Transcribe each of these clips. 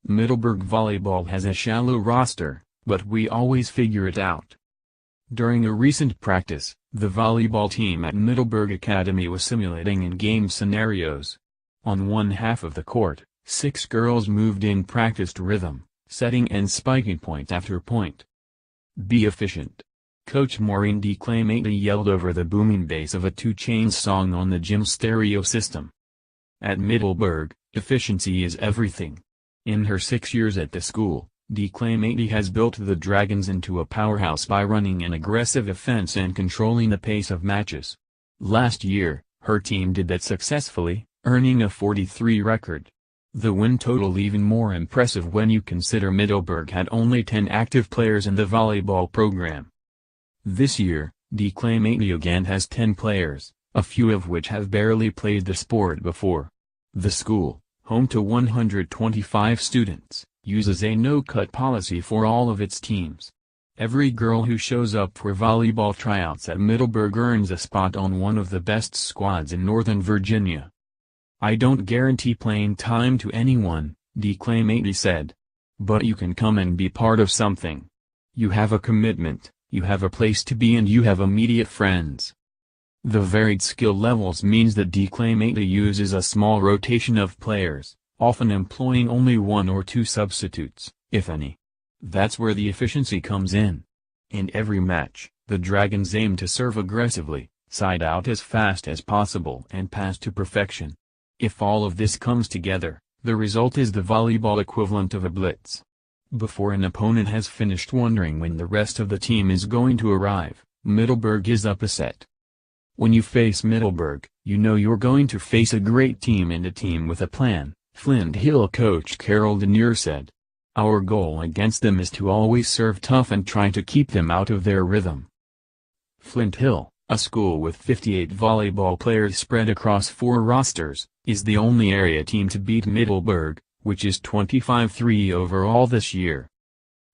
Middleburg volleyball has a shallow roster, but we always figure it out. During a recent practice, the volleyball team at Middleburg Academy was simulating in-game scenarios. On one half of the court, 6 girls moved in practiced rhythm, setting and spiking point after point. "Be efficient," Coach Maureen DiClementi yelled over the booming bass of a Chainz song on the gym stereo system. At Middleburg, efficiency is everything. In her 6 years at the school, DiClementi has built the Dragons into a powerhouse by running an aggressive offense and controlling the pace of matches. Last year, her team did that successfully, earning a 43 record. The win total even more impressive when you consider Middleburg had only 10 active players in the volleyball program. This year, DiClementi again has 10 players, a few of which have barely played the sport before. The school, home to 125 students, uses a no-cut policy for all of its teams. Every girl who shows up for volleyball tryouts at Middleburg earns a spot on one of the best squads in Northern Virginia. "I don't guarantee playing time to anyone," DiClementi said. "But you can come and be part of something. You have a commitment, you have a place to be, and you have immediate friends." The varied skill levels means that DiClementi uses a small rotation of players, often employing only 1 or 2 substitutes, if any. That's where the efficiency comes in. In every match, the Dragons aim to serve aggressively, side out as fast as possible and pass to perfection. If all of this comes together, the result is the volleyball equivalent of a blitz. Before an opponent has finished wondering when the rest of the team is going to arrive, Middleburg is up a set. When you face Middleburg, you know you're going to face a great team and a team with a plan, Flint Hill coach Carol Denier said. "Our goal against them is to always serve tough and try to keep them out of their rhythm." Flint Hill, a school with 58 volleyball players spread across 4 rosters, is the only area team to beat Middleburg, which is 25-3 overall this year.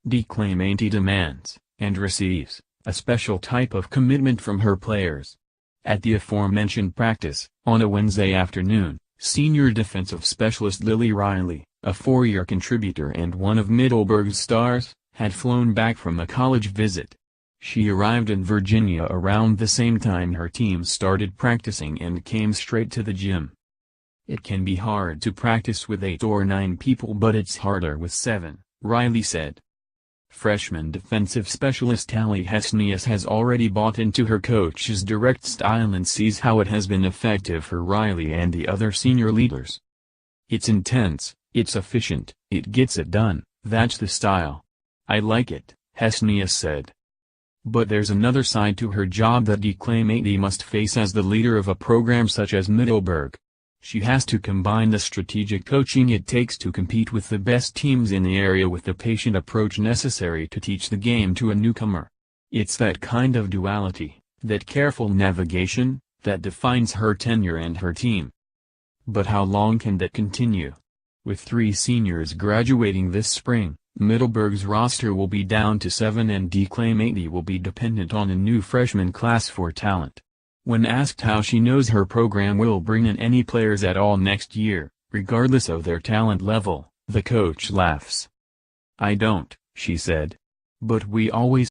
DiClementi demands, and receives, a special type of commitment from her players. At the aforementioned practice, on a Wednesday afternoon, senior defensive specialist Lily Riley, a 4-year contributor and one of Middleburg's stars, had flown back from a college visit. She arrived in Virginia around the same time her team started practicing and came straight to the gym. "It can be hard to practice with 8 or 9 people, but it's harder with 7, Riley said. Freshman defensive specialist Tally Hesnius has already bought into her coach's direct style and sees how it has been effective for Riley and the other senior leaders. "It's intense, it's efficient, it gets it done, that's the style. I like it," Hesnius said. But there's another side to her job that DiClementi must face as the leader of a program such as Middleburg. She has to combine the strategic coaching it takes to compete with the best teams in the area with the patient approach necessary to teach the game to a newcomer. It's that kind of duality, that careful navigation, that defines her tenure and her team. But how long can that continue? With 3 seniors graduating this spring, Middleburg's roster will be down to 7 and DiClementi will be dependent on a new freshman class for talent. When asked how she knows her program will bring in any players at all next year, regardless of their talent level, the coach laughs. "I don't," she said. "But we always